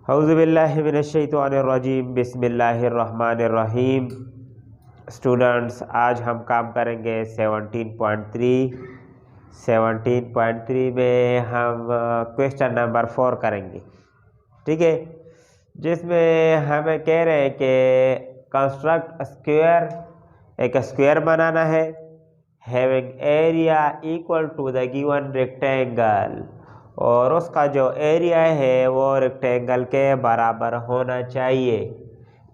औज़ुबिल्लाहिमिनश्शैतानिर्रजीम बिस्मिल्लाहिर्रहमानिर्रहीम। स्टूडेंट्स, आज हम काम करेंगे 17.3 में हम क्वेश्चन नंबर 4 करेंगे। ठीक है, जिसमें हमें कह रहे हैं कि कंस्ट्रक्ट स्क्वायर, एक स्क्वायर बनाना है having area equal to the given rectangle, और उसका जो एरिया है वो रेक्टेंगल के बराबर होना चाहिए।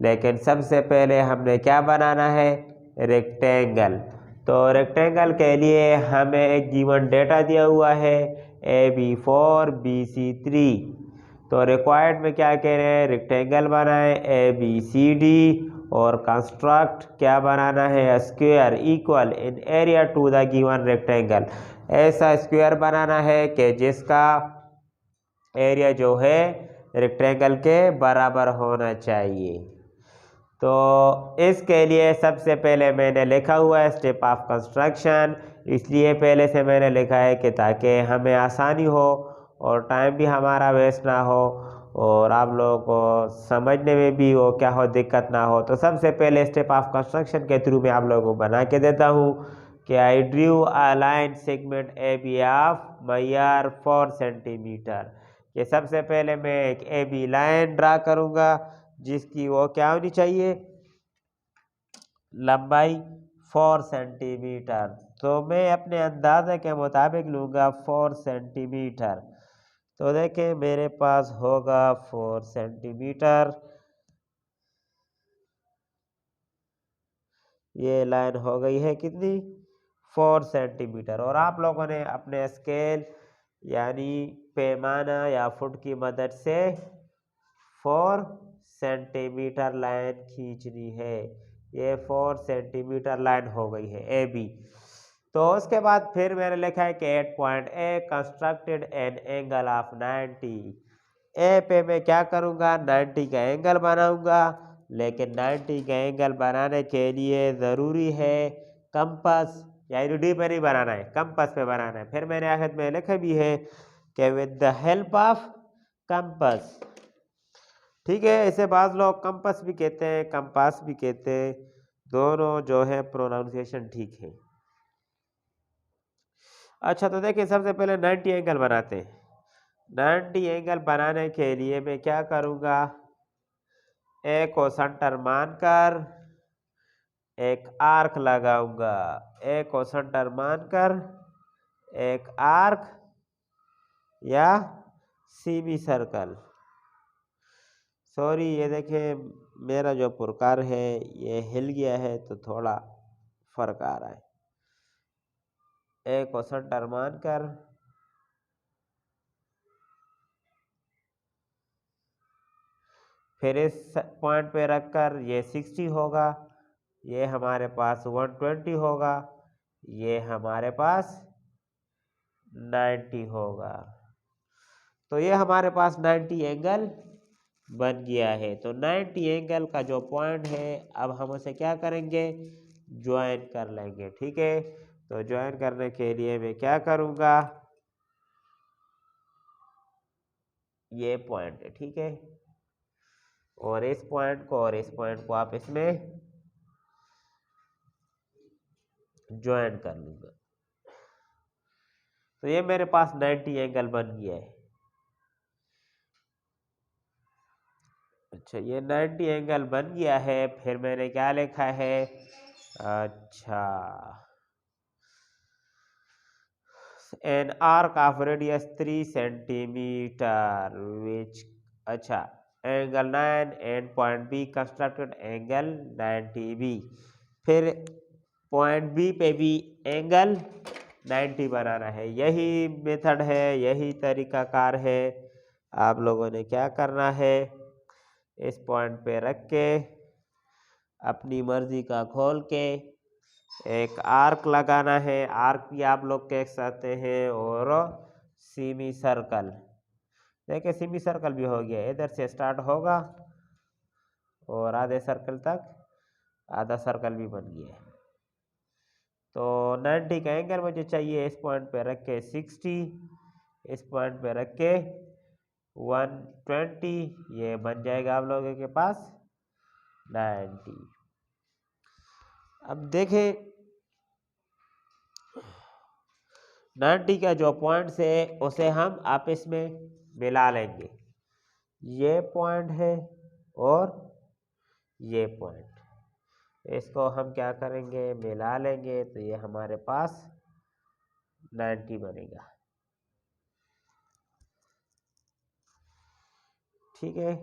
लेकिन सबसे पहले हमने क्या बनाना है, रेक्टेंगल। तो रेक्टेंगल के लिए हमें एक गिवन डेटा दिया हुआ है AB4 BC3। तो रिक्वायर्ड में क्या कह रहे हैं, रेक्टेंगल बनाए ABCD और कंस्ट्रक्ट क्या बनाना है, square equal in area to the given rectangle. ऐसा स्क्वायर बनाना है कि जिसका एरिया जो है रेक्टेंगल के बराबर होना चाहिए। तो इसके लिए सबसे पहले मैंने लिखा हुआ है स्टेप ऑफ कंस्ट्रक्शन, इसलिए पहले से मैंने लिखा है कि ताकि हमें आसानी हो और टाइम भी हमारा वेस्ट ना हो और आप लोगों को समझने में भी वो क्या हो, दिक्कत ना हो। तो सबसे पहले स्टेप ऑफ कंस्ट्रक्शन के थ्रू मैं आप लोगों को बना के देता हूँ कि I drew a line segment AB of मैयार 4 सेंटीमीटर। कि सबसे पहले मैं एक AB लाइन ड्रा करूँगा जिसकी वो क्या होनी चाहिए, लंबाई 4 सेंटीमीटर। तो मैं अपने अंदाजे के मुताबिक लूँगा 4 सेंटीमीटर। तो देखें मेरे पास होगा 4 सेंटीमीटर, ये लाइन हो गई है कितनी, 4 सेंटीमीटर। और आप लोगों ने अपने स्केल यानी पैमाना या फुट की मदद से 4 सेंटीमीटर लाइन खींचनी है। ये 4 सेंटीमीटर लाइन हो गई है AB। तो उसके बाद फिर मैंने लिखा है कि at point A constructed an angle of 90। A पे मैं क्या करूँगा, 90 का एंगल बनाऊँगा। लेकिन 90 का एंगल बनाने के लिए ज़रूरी है कंपास, यानी डी पे नहीं बनाना है, कंपास पे बनाना है। फिर मैंने आखिर में लिखा भी है कि with the help of compass. ठीक है, इसे बाज़ लोग कंपास भी कहते हैं, कंपास भी कहते हैं, दोनों जो है प्रोनाउंसिएशन ठीक है। अच्छा, तो देखिए सबसे पहले 90 एंगल बनाते हैं। 90 एंगल बनाने के लिए मैं क्या करूँगा, ए को सेंटर मानकर एक आर्क लगाऊंगा। ए को सेंटर मानकर एक आर्क या सेमी सर्कल। सॉरी, ये देखें मेरा जो प्रकार है ये हिल गया है तो थोड़ा फर्क आ रहा है। ए को सेंटर मानकर फिर इस पॉइंट पे रखकर ये 60 होगा, ये हमारे पास 120 होगा, ये हमारे पास 90 होगा। तो ये हमारे पास 90 एंगल बन गया है। तो 90 एंगल का जो पॉइंट है अब हम उसे क्या करेंगे, ज्वाइन कर लेंगे। ठीक है, तो ज्वाइन करने के लिए मैं क्या करूँगा, ये पॉइंट है, ठीक है, और इस पॉइंट को और इस पॉइंट को आप इसमें ज्वाइन कर लूँगा। तो ये मेरे पास 90 एंगल बन गया है। अच्छा, ये 90 एंगल बन गया है। फिर मैंने क्या लिखा है, अच्छा, an arc of radius 3 centimetre which, अच्छा, angle 9 and point B constructed angle 90B। फिर पॉइंट बी पे भी एंगल 90 बनाना है। यही मेथड है, यही तरीकाकार है। आप लोगों ने क्या करना है, इस पॉइंट पे रख के अपनी मर्जी का खोल के एक आर्क लगाना है। आर्क भी आप लोग कह सकते हैं, और सेमी सर्कल। देखिए सेमी सर्कल भी हो गया, इधर से स्टार्ट होगा और आधे सर्कल तक आधा सर्कल भी बन गया है। तो 90 का एंगल मुझे चाहिए इस पॉइंट पे रख के 60, इस पॉइंट पे रख के 120, ये बन जाएगा आप लोगों के पास 90। अब देखें 90 का जो पॉइंट्स है उसे हम आपस में मिला लेंगे। ये पॉइंट है और ये पॉइंट, इसको हम क्या करेंगे, मिला लेंगे, तो ये हमारे पास 90 बनेगा। ठीक है,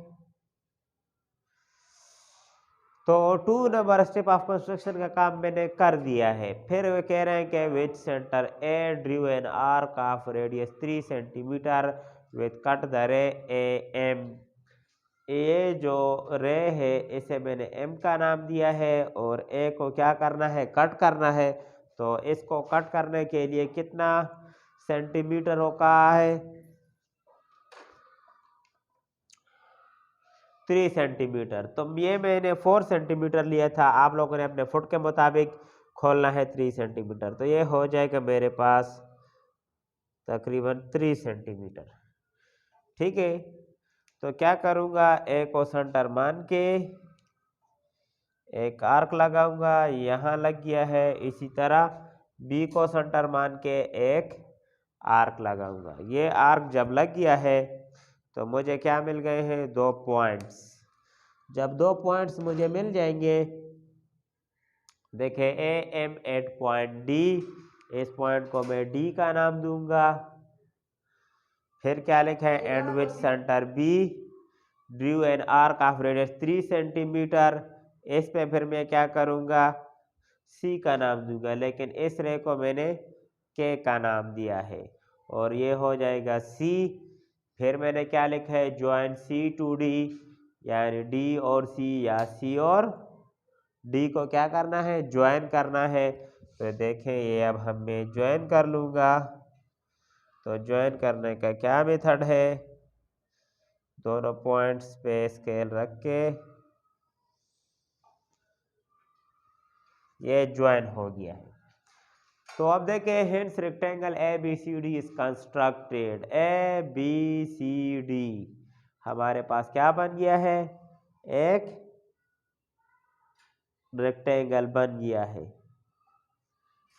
तो 2 नंबर स्टेप ऑफ कंस्ट्रक्शन का काम मैंने कर दिया है। फिर वे कह रहे हैं कि which centre A drew an arc of radius 3 centimetre with cut the ray A M. ये जो रे है इसे मैंने एम का नाम दिया है और ए को क्या करना है, कट करना है। तो इसको कट करने के लिए कितना सेंटीमीटर होगा है, 3 सेंटीमीटर। तो ये मैंने 4 सेंटीमीटर लिया था, आप लोगों ने अपने फुट के मुताबिक खोलना है 3 सेंटीमीटर। तो ये हो जाएगा मेरे पास तकरीबन 3 सेंटीमीटर। ठीक है, तो क्या करूँगा, ए को सेंटर मान के एक आर्क लगाऊंगा, यहाँ लग गया है। इसी तरह बी को सेंटर मान के एक आर्क लगाऊंगा। ये आर्क जब लग गया है तो मुझे क्या मिल गए हैं, 2 पॉइंट्स। जब 2 पॉइंट्स मुझे मिल जाएंगे, देखें A M at point D, इस पॉइंट को मैं डी का नाम दूंगा। फिर क्या लिखा है, and which centre B drew an arc of radius 3 centimetre. इस पे फिर मैं क्या करूँगा, सी का नाम दूंगा, लेकिन इस रे को मैंने के का नाम दिया है और ये हो जाएगा सी। फिर मैंने क्या लिखा है, ज्वाइन सी टू डी, यानी डी और सी या सी और डी को क्या करना है, ज्वाइन करना है। तो देखें ये अब हम मैं ज्वाइन कर लूँगा। तो ज्वाइन करने का क्या मेथड है, दोनों पॉइंट्स पे स्केल रख के ये ज्वाइन हो गया है। तो अब देखें, hence rectangle A B C D is constructed. A B C D हमारे पास क्या बन गया है, एक रेक्टेंगल बन गया है।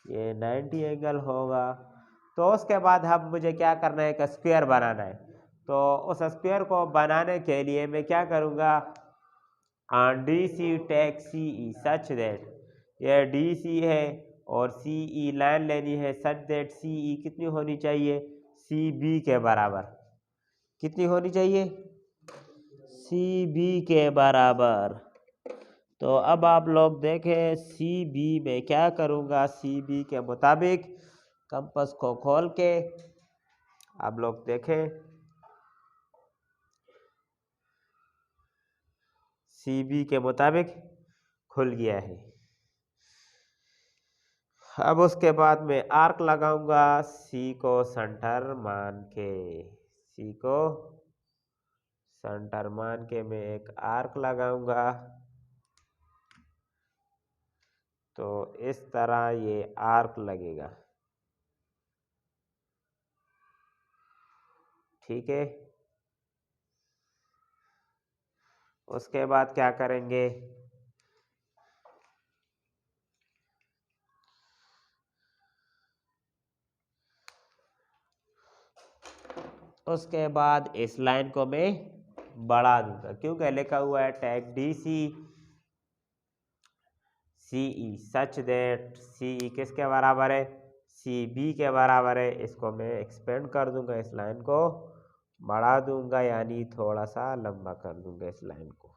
ये 90 एंगल होगा। तो उसके बाद हम मुझे क्या करना है, एक स्क्वायर बनाना है। तो उस स्क्वायर को बनाने के लिए मैं क्या करूँगा, D C take C E such that, यह डी सी है और सी ई लाइन लेनी है सच दैट सी ई कितनी होनी चाहिए, सी बी के बराबर। कितनी होनी चाहिए, सी बी के बराबर। तो अब आप लोग देखें, सी बी में क्या करूँगा, सी बी के मुताबिक कंपास को खोल के आप लोग देखें, सी बी के मुताबिक खुल गया है। अब उसके बाद मैं आर्क लगाऊंगा, सी को सेंटर मान के, सी को सेंटर मान के मैं एक आर्क लगाऊंगा। तो इस तरह ये आर्क लगेगा। ठीक है, उसके बाद क्या करेंगे, उसके बाद इस लाइन को मैं बढ़ा दूंगा, क्योंकि लिखा हुआ है tag D C C E such that C E किसके बराबर है, सी बी के बराबर है। इसको मैं एक्सपेंड कर दूंगा, इस लाइन को बढ़ा दूंगा, यानी थोड़ा सा लंबा कर दूंगा इस लाइन को।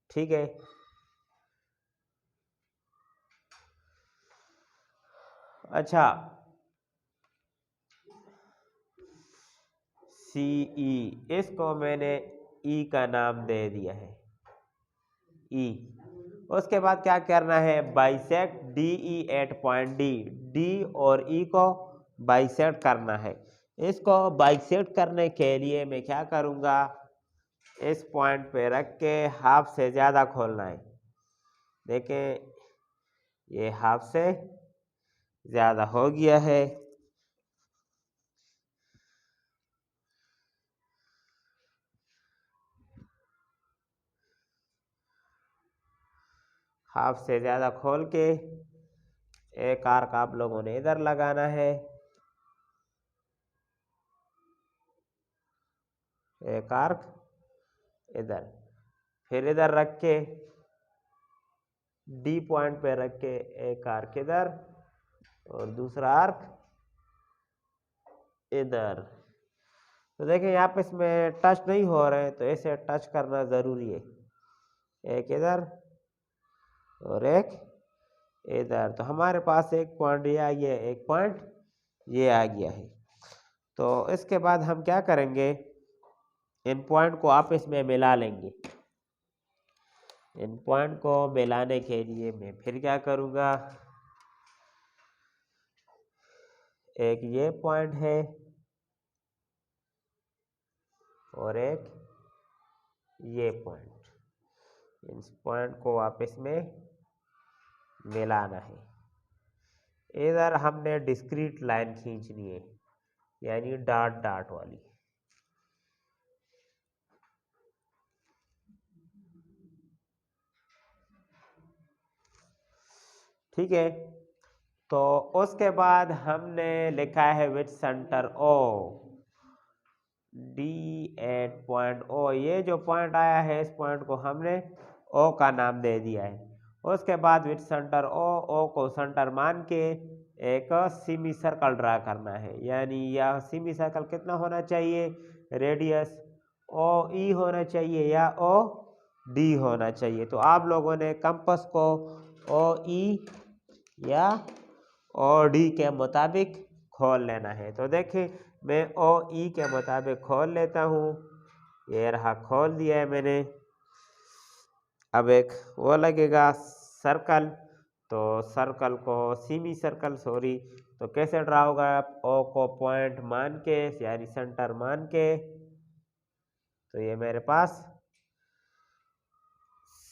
ठीक है, अच्छा सी ई, इसको मैंने ई का नाम दे दिया है, ई। उसके बाद क्या करना है, bisect D E at point D, D और ई को बाइसेक्ट करना है। इसको बाइसेक्ट करने के लिए मैं क्या करूँगा, इस पॉइंट पे रख के हाफ से ज़्यादा खोलना है। देखें ये हाफ से ज़्यादा हो गया है। हाफ से ज़्यादा खोल के एक आर्क आप लोगों ने इधर लगाना है, एक आर्क इधर, फिर इधर रख के डी पॉइंट पे रख के एक आर्क इधर और दूसरा आर्क इधर। तो देखिए यहाँ पे इसमें टच नहीं हो रहे हैं, तो ऐसे टच करना ज़रूरी है, एक इधर और एक इधर। तो हमारे पास एक पॉइंट ये आ गया, एक पॉइंट ये आ गया है। तो इसके बाद हम क्या करेंगे, इन पॉइंट को आपस में मिला लेंगे। इन पॉइंट को मिलाने के लिए मैं फिर क्या करूँगा, एक ये पॉइंट है और एक ये पॉइंट, इस पॉइंट को आपस में मिलाना है। इधर हमने डिस्क्रीट लाइन खींचनी है, यानी डॉट डॉट वाली। ठीक है, तो उसके बाद हमने लिखा है विथ सेंटर ओ D@O। ये जो पॉइंट आया है इस पॉइंट को हमने O का नाम दे दिया है। उसके बाद विथ सेंटर O को सेंटर मान के एक सेमी सर्कल ड्रा करना है, यानी यह सेमी सर्कल कितना होना चाहिए, रेडियस OE होना चाहिए या OD होना चाहिए। तो आप लोगों ने कंपास को OE या OD के मुताबिक खोल लेना है। तो देखिए मैं OE के मुताबिक खोल लेता हूँ, ये रहा, खोल दिया है मैंने। अब एक वो लगेगा सर्कल, तो सर्कल को सेमी सर्कल सॉरी, तो कैसे ड्रा होगा, O को पॉइंट मान के यानी सेंटर मान के, तो ये मेरे पास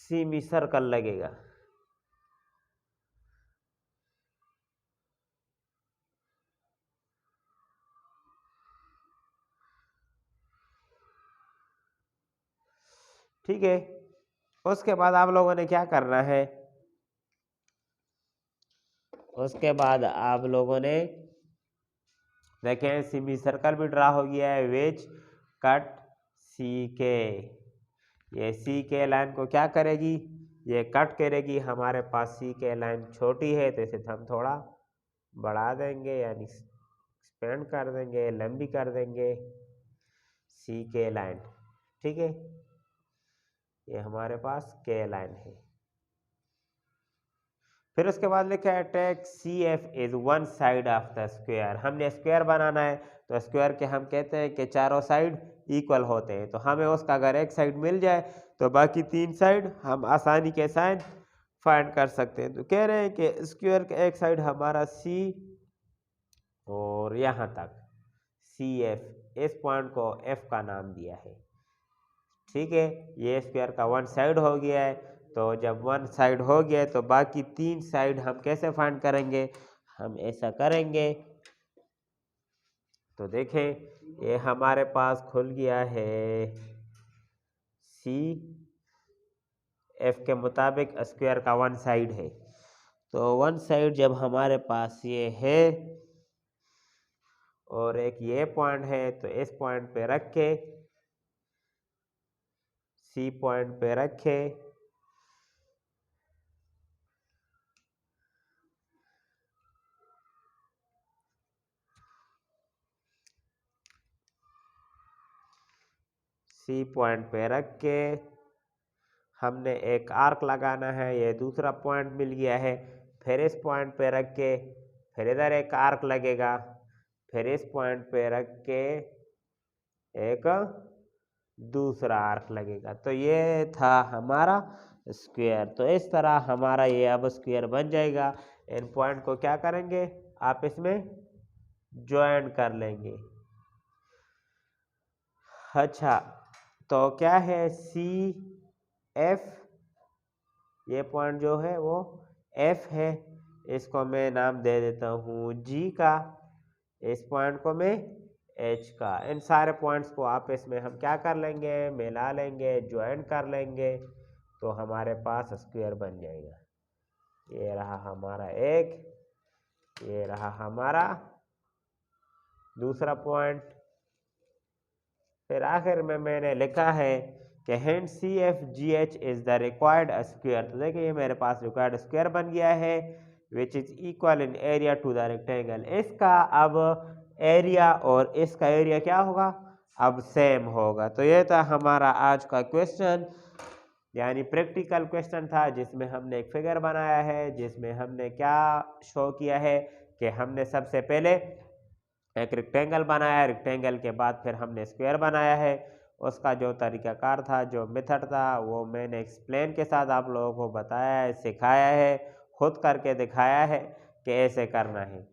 सेमी सर्कल लगेगा। ठीक है, उसके बाद आप लोगों ने क्या करना है, उसके बाद आप लोगों ने देखें सेमी सर्कल भी ड्रा हो गया है, विच कट CK। ये CK लाइन को क्या करेगी, ये कट करेगी। हमारे पास CK लाइन छोटी है तो इसे हम थोड़ा बढ़ा देंगे, यानी एक्सपेंड कर देंगे, लंबी कर देंगे CK लाइन। ठीक है, ये हमारे पास K लाइन है। फिर उसके बाद लिखा है take CF is one side of the square. हमने स्क्वायर बनाना है, तो स्क्वायर के हम कहते हैं कि चारों साइड इक्वल होते हैं। तो हमें उसका अगर एक साइड मिल जाए तो बाकी तीन साइड हम आसानी के साथ फाइंड कर सकते हैं। तो कह रहे हैं कि स्क्वायर का एक साइड हमारा C और यहाँ तक CF, इस पॉइंट को F का नाम दिया है। ठीक है, ये स्क्वायर का वन साइड हो गया है। तो जब वन साइड हो गया तो बाकी तीन साइड हम कैसे फाइंड करेंगे, हम ऐसा करेंगे। तो देखें ये हमारे पास खुल गया है, CF के मुताबिक स्क्वायर का वन साइड है। तो वन साइड जब हमारे पास ये है और एक ये पॉइंट है, तो इस पॉइंट पे रख के C पॉइंट पे रखे, C पॉइंट पे रख के हमने एक आर्क लगाना है। ये दूसरा पॉइंट मिल गया है। फिर इस पॉइंट पे रख के फिर इधर एक आर्क लगेगा, फिर इस पॉइंट पे रख के एक दूसरा आर्क लगेगा। तो ये था हमारा स्क्वायर। तो इस तरह हमारा ये अब स्क्वायर बन जाएगा। इन पॉइंट को क्या करेंगे, आप इसमें ज्वाइन कर लेंगे। अच्छा, तो क्या है CF, ये पॉइंट जो है वो F है, इसको मैं नाम दे देता हूँ G का, इस पॉइंट को मैं H का। इन सारे पॉइंट्स को आपस में हम क्या कर लेंगे, मिला लेंगे, ज्वाइन कर लेंगे, तो हमारे पास स्क्वायर बन जाएगा। ये रहा हमारा एक, ये रहा हमारा दूसरा पॉइंट। फिर आखिर में मैंने लिखा है कि hence CFGH is the required square. तो देखिए ये मेरे पास रिक्वायर्ड स्क्वायर बन गया है which is equal in area to the rectangle. इसका अब एरिया और इसका एरिया क्या होगा, अब सेम होगा। तो ये था हमारा आज का क्वेश्चन, यानी प्रैक्टिकल क्वेश्चन था जिसमें हमने एक फिगर बनाया है, जिसमें हमने क्या शो किया है कि हमने सबसे पहले एक रेक्टेंगल बनाया, रेक्टेंगल के बाद फिर हमने स्क्वायर बनाया है। उसका जो तरीकाकार था, जो मेथड था, वो मैंने एक्सप्लेन के साथ आप लोगों को बताया है, सिखाया है, खुद करके दिखाया है कि ऐसे करना है।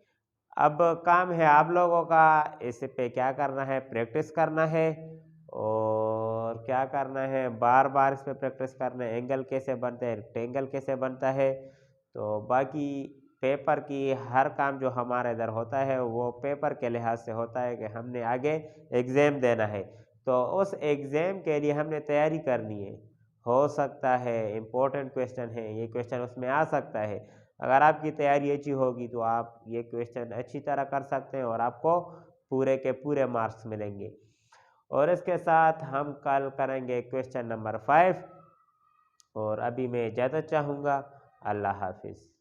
अब काम है आप लोगों का, इस पे क्या करना है, प्रैक्टिस करना है और क्या करना है, बार बार इस पे प्रैक्टिस करना है। एंगल कैसे बनते हैं, रेक्टेंगल कैसे बनता है। तो बाकी पेपर की हर काम जो हमारे इधर होता है वो पेपर के लिहाज से होता है कि हमने आगे एग्ज़ाम देना है, तो उस एग्ज़ाम के लिए हमने तैयारी करनी है। हो सकता है इम्पोर्टेंट क्वेश्चन है, ये क्वेश्चन उसमें आ सकता है। अगर आपकी तैयारी अच्छी होगी तो आप ये क्वेश्चन अच्छी तरह कर सकते हैं और आपको पूरे के पूरे मार्क्स मिलेंगे। और इसके साथ हम कल करेंगे क्वेश्चन नंबर 5। और अभी मैं इजाज़त चाहूँगा। अल्लाह हाफिज़।